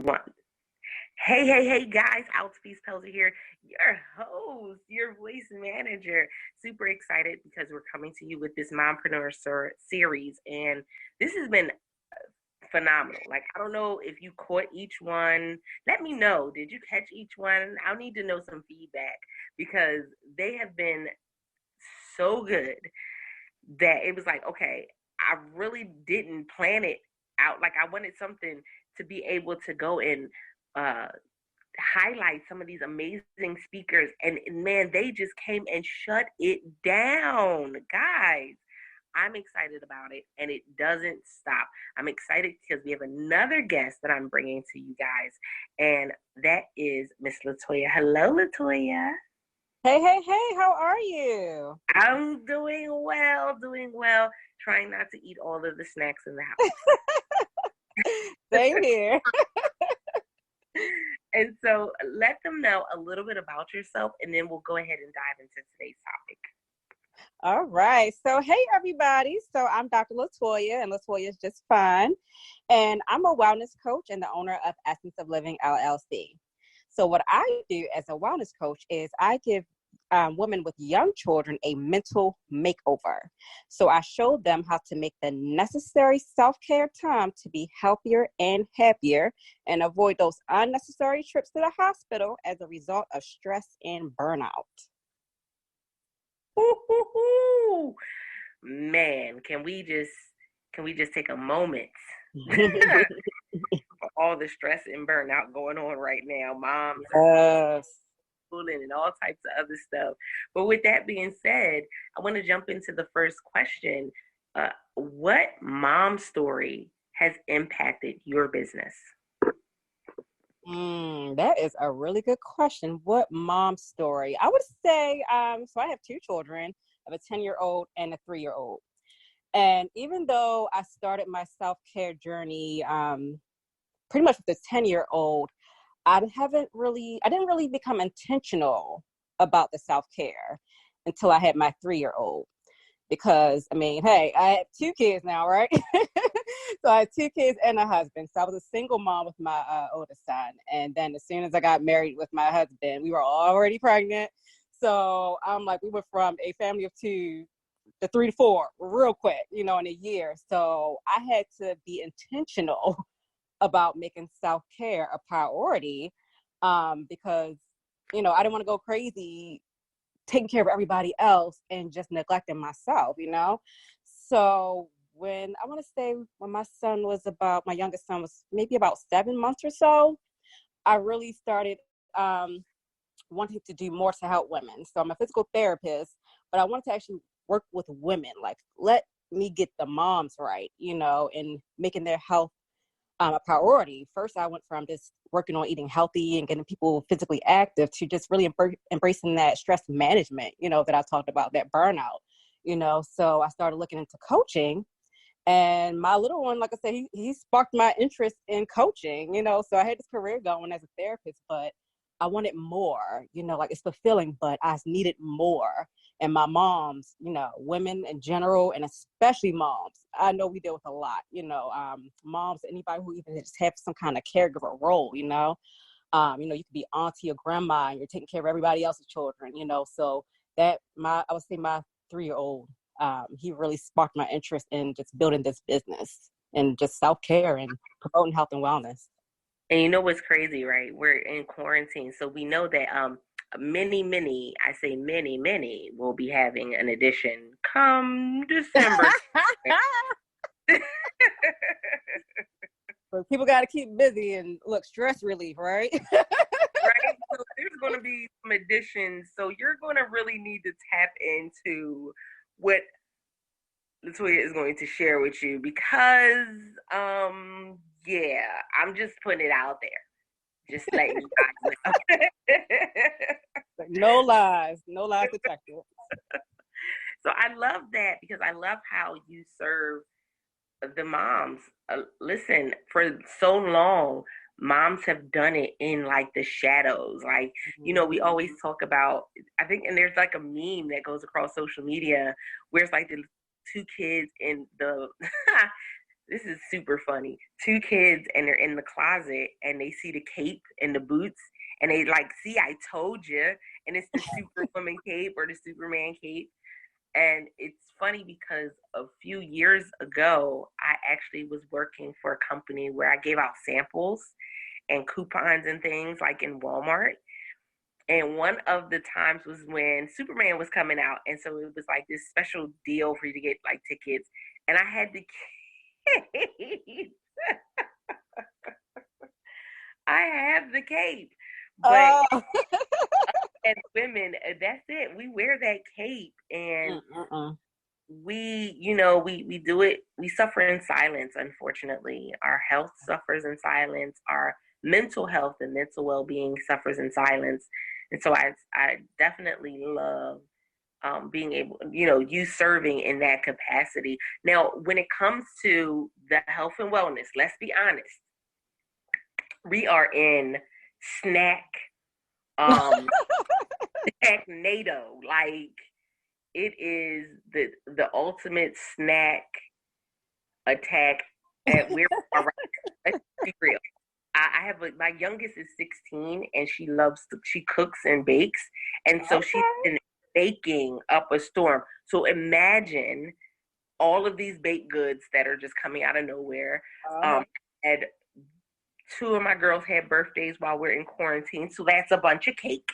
One. Hey, guys, Altapiece Pelzer here, your host, your voice manager. Super excited because we're coming to you with this Mompreneur series, and this has been phenomenal. Like, I don't know if you caught each one. Let me know. Did you catch each one? I'll need to know some feedback because they have been so good that it was like, okay, I really didn't plan it out. Like, I wanted something to be able to go and uh highlight some of these amazing speakers, and man, they just came and shut it down. Guys, I'm excited about it, and it doesn't stop. I'm excited because we have another guest that I'm bringing to you guys, and that is Miss Latoya. Hello, Latoya. Hey, how are you? I'm doing well, trying not to eat all of the snacks in the house. Same here. And so let them know a little bit about yourself, and then we'll go ahead and dive into today's topic. All right. So, hey, everybody. So I'm Dr. Latoya, and Latoya is just fun. And I'm a wellness coach and the owner of Essence of Living, LLC. So what I do as a wellness coach is I give women with young children a mental makeover. So I show them how to make the necessary self-care time to be healthier and happier and avoid those unnecessary trips to the hospital as a result of stress and burnout. Ooh, man, can we just take a moment for all the stress and burnout going on right now, moms? Yes. And all types of other stuff. But with that being said, I want to jump into the first question. What mom story has impacted your business? That is a really good question. What mom story? I would say, so I have two children. I have a 10-year-old and a 3-year-old. And even though I started my self-care journey pretty much with the 10-year-old, I didn't really become intentional about the self-care until I had my 3-year-old. Because, I mean, hey, I have 2 kids now, right? So I had 2 kids and a husband. So I was a single mom with my oldest son. And then as soon as I got married with my husband, we were already pregnant. So I'm like, we went from a family of 2 to 3 to 4 real quick, in a year. So I had to be intentional about making self-care a priority because, I didn't want to go crazy taking care of everybody else and just neglecting myself, So when my youngest son was maybe about 7 months or so, I really started wanting to do more to help women. So I'm a physical therapist, but I wanted to actually work with women, like let me get the moms right, and making their health a priority. First, I went from just working on eating healthy and getting people physically active to just really embracing that stress management, that I talked about, that burnout, So I started looking into coaching, and my little one, like I said, he sparked my interest in coaching, So I had this career going as a therapist, but I wanted more, like it's fulfilling, but I needed more. And my moms, women in general, and especially moms, I know we deal with a lot, moms, anybody who even just have some kind of caregiver role, you could be auntie or grandma and you're taking care of everybody else's children, so I would say my 3-year-old, he really sparked my interest in just building this business and just self-care and promoting health and wellness. And you know what's crazy, right? We're in quarantine, so we know that many will be having an edition come December. But people got to keep busy and look, stress relief, right? Right? So there's going to be some additions. So you're going to really need to tap into what Latoya is going to share with you because, yeah, I'm just putting it out there. Just letting you guys know. No lies detected. So I love that because I love how you serve the moms. Listen, for so long, moms have done it in like the shadows. Like, we always talk about, I think, and there's like a meme that goes across social media where it's like the 2 kids in the This is super funny. Two kids and they're in the closet and they see the cape and the boots and they like, see, I told you. And it's the Superwoman cape or the Superman cape. And it's funny because a few years ago, I actually was working for a company where I gave out samples and coupons and things like in Walmart. And one of the times was when Superman was coming out. And so it was like this special deal for you to get like tickets. And I had the cape. I have the cape. But as women, that's it. We wear that cape and we do it. We suffer in silence, unfortunately. Our health suffers in silence. Our mental health and mental well-being suffers in silence. And so I definitely love being able, you serving in that capacity. Now, when it comes to the health and wellness, let's be honest, we are in snack, Technado. Like, it is the ultimate snack attack. And we're all right. Let's be real. I have my youngest is 16 and she cooks and bakes. And so she's been baking up a storm. So imagine all of these baked goods that are just coming out of nowhere. And two of my girls had birthdays while we're in quarantine. So that's a bunch of cake.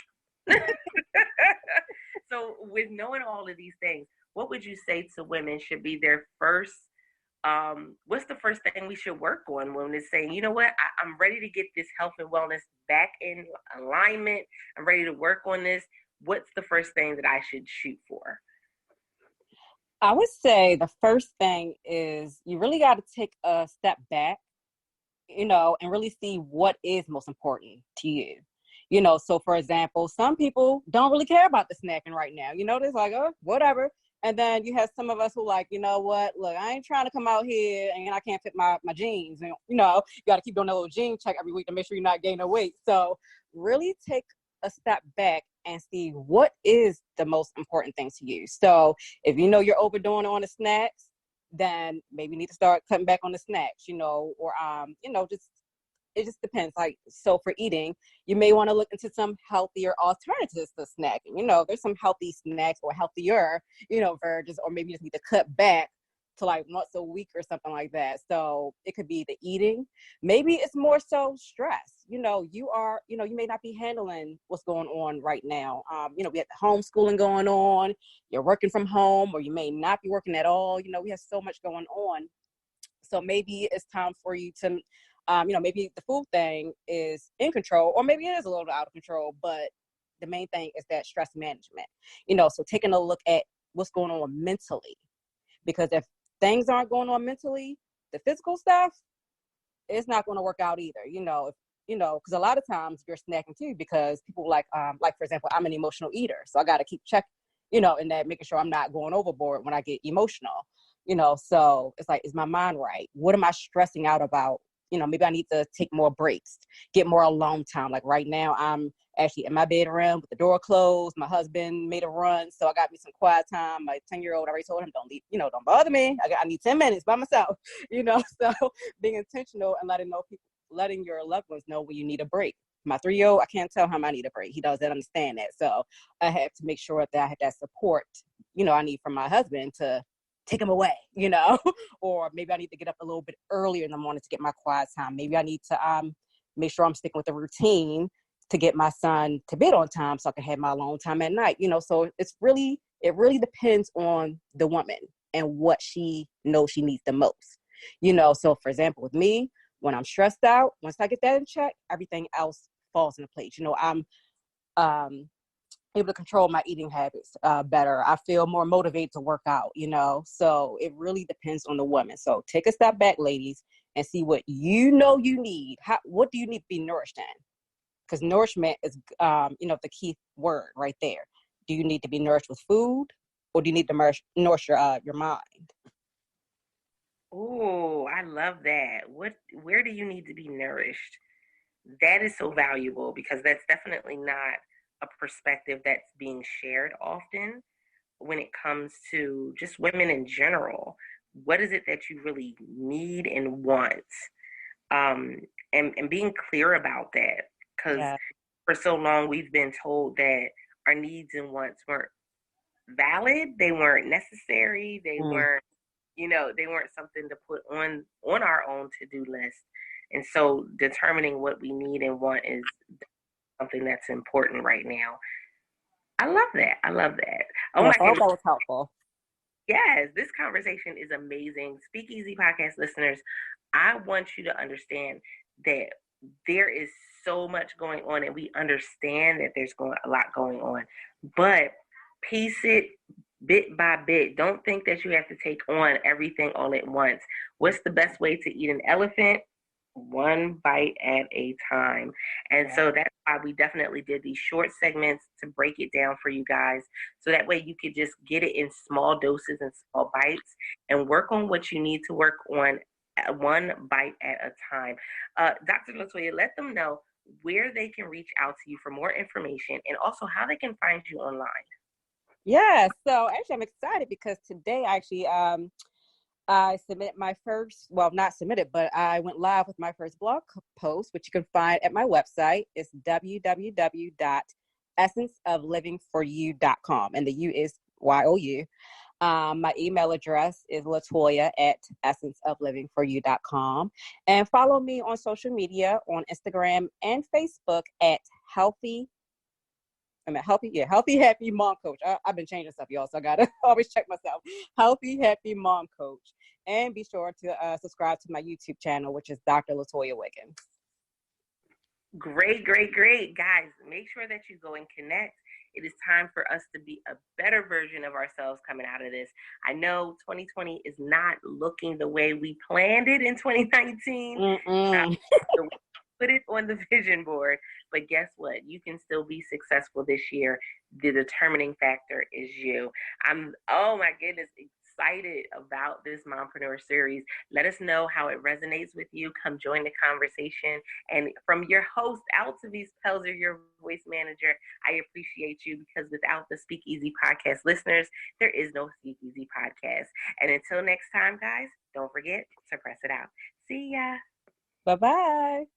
So with knowing all of these things, what would you say to women should be their first, what's the first thing we should work on when it's saying, you know what, I'm ready to get this health and wellness back in alignment. I'm ready to work on this. What's the first thing that I should shoot for? I would say the first thing is you really got to take a step back, and really see what is most important to you. So for example, some people don't really care about the snacking right now. They're like, oh, whatever. And then you have some of us who like, you know what, look, I ain't trying to come out here and I can't fit my jeans. And, you got to keep doing that little jean check every week to make sure you're not gaining weight. So really take a step back and see what is the most important thing to you. So if you're overdoing on the snacks, then maybe you need to start cutting back on the snacks, or, just, it just depends. Like, so for eating, you may want to look into some healthier alternatives to snacking. There's some healthy snacks or healthier, verges, or maybe you just need to cut back to like once a week or something like that. So it could be the eating. Maybe it's more so stress. You may not be handling what's going on right now. We have the homeschooling going on, you're working from home, or you may not be working at all. We have so much going on. So maybe it's time for you to, maybe the food thing is in control, or maybe it is a little bit out of control, but the main thing is that stress management, so taking a look at what's going on mentally, because if things aren't going on mentally, the physical stuff, it's not going to work out either, because a lot of times you're snacking too, because people like for example, I'm an emotional eater. So I got to keep check, and that making sure I'm not going overboard when I get emotional, so it's like, is my mind right? What am I stressing out about? Maybe I need to take more breaks, get more alone time. Like right now, I'm actually in my bedroom with the door closed. My husband made a run, so I got me some quiet time. My 10-year-old, I already told him, don't leave, don't bother me. I need 10 minutes by myself, So being intentional and letting your loved ones know when you need a break. My 3-year-old, I can't tell him I need a break. He doesn't understand that. So I have to make sure that I have that support, I need from my husband to take him away, or maybe I need to get up a little bit earlier in the morning to get my quiet time. Maybe I need to make sure I'm sticking with the routine to get my son to bed on time so I can have my alone time at night, so it really depends on the woman and what she knows she needs the most, so for example, with me, when I'm stressed out, once I get that in check, everything else falls into place. I'm able to control my eating habits better. I feel more motivated to work out, so it really depends on the woman. So take a step back, ladies, and see what you need. What do you need to be nourished in? Because nourishment is, the key word right there. Do you need to be nourished with food, or do you need to nourish your mind? Oh, I love that. Where do you need to be nourished? That is so valuable, because that's definitely not a perspective that's being shared often when it comes to just women in general. what is it that you really need and want? And being clear about that, because Yeah. for so long we've been told that our needs and wants weren't valid, they weren't necessary, they Mm. weren't, they weren't something to put on our own to-do list. And so determining what we need and want is something that's important right now. I love that. I love that. Oh my Yes, I hope goodness. that was helpful. Yes, this conversation is amazing. Speakeasy podcast listeners, I want you to understand that there is so much going on, and we understand that there's a lot going on, but piece it bit by bit. Don't think that you have to take on everything all at once. What's the best way to eat an elephant? One bite at a time. And Yeah. so that's why we definitely did these short segments to break it down for you guys. So that way you could just get it in small doses and small bites and work on what you need to work on one bite at a time. Dr. Latoya, let them know where they can reach out to you for more information and also how they can find you online. Yeah. So actually, I'm excited because today actually I submitted my first, well, not submitted, but I went live with my first blog post, which you can find at my website. It's www.essenceoflivingforyou.com. And the U is YOU. My email address is latoya@essenceoflivingforyou.com. And follow me on social media on Instagram and Facebook at Healthy Happy Mom Coach. I've been changing stuff, y'all, so I gotta always check myself. Healthy Happy Mom Coach. And be sure to subscribe to my YouTube channel, which is Dr. Latoya Wiggins. Great, great, great. Guys, make sure that you go and connect. It is time for us to be a better version of ourselves coming out of this. I know 2020 is not looking the way we planned it in 2019. Put it on the vision board. But guess what? You can still be successful this year. The determining factor is you. Oh my goodness, excited about this Mompreneur series. Let us know how it resonates with you. Come join the conversation. And from your host, Altavis Pelzer, your voice manager, I appreciate you because without the Speakeasy podcast listeners, there is no Speakeasy podcast. And until next time, guys, don't forget to press it out. See ya. Bye-bye.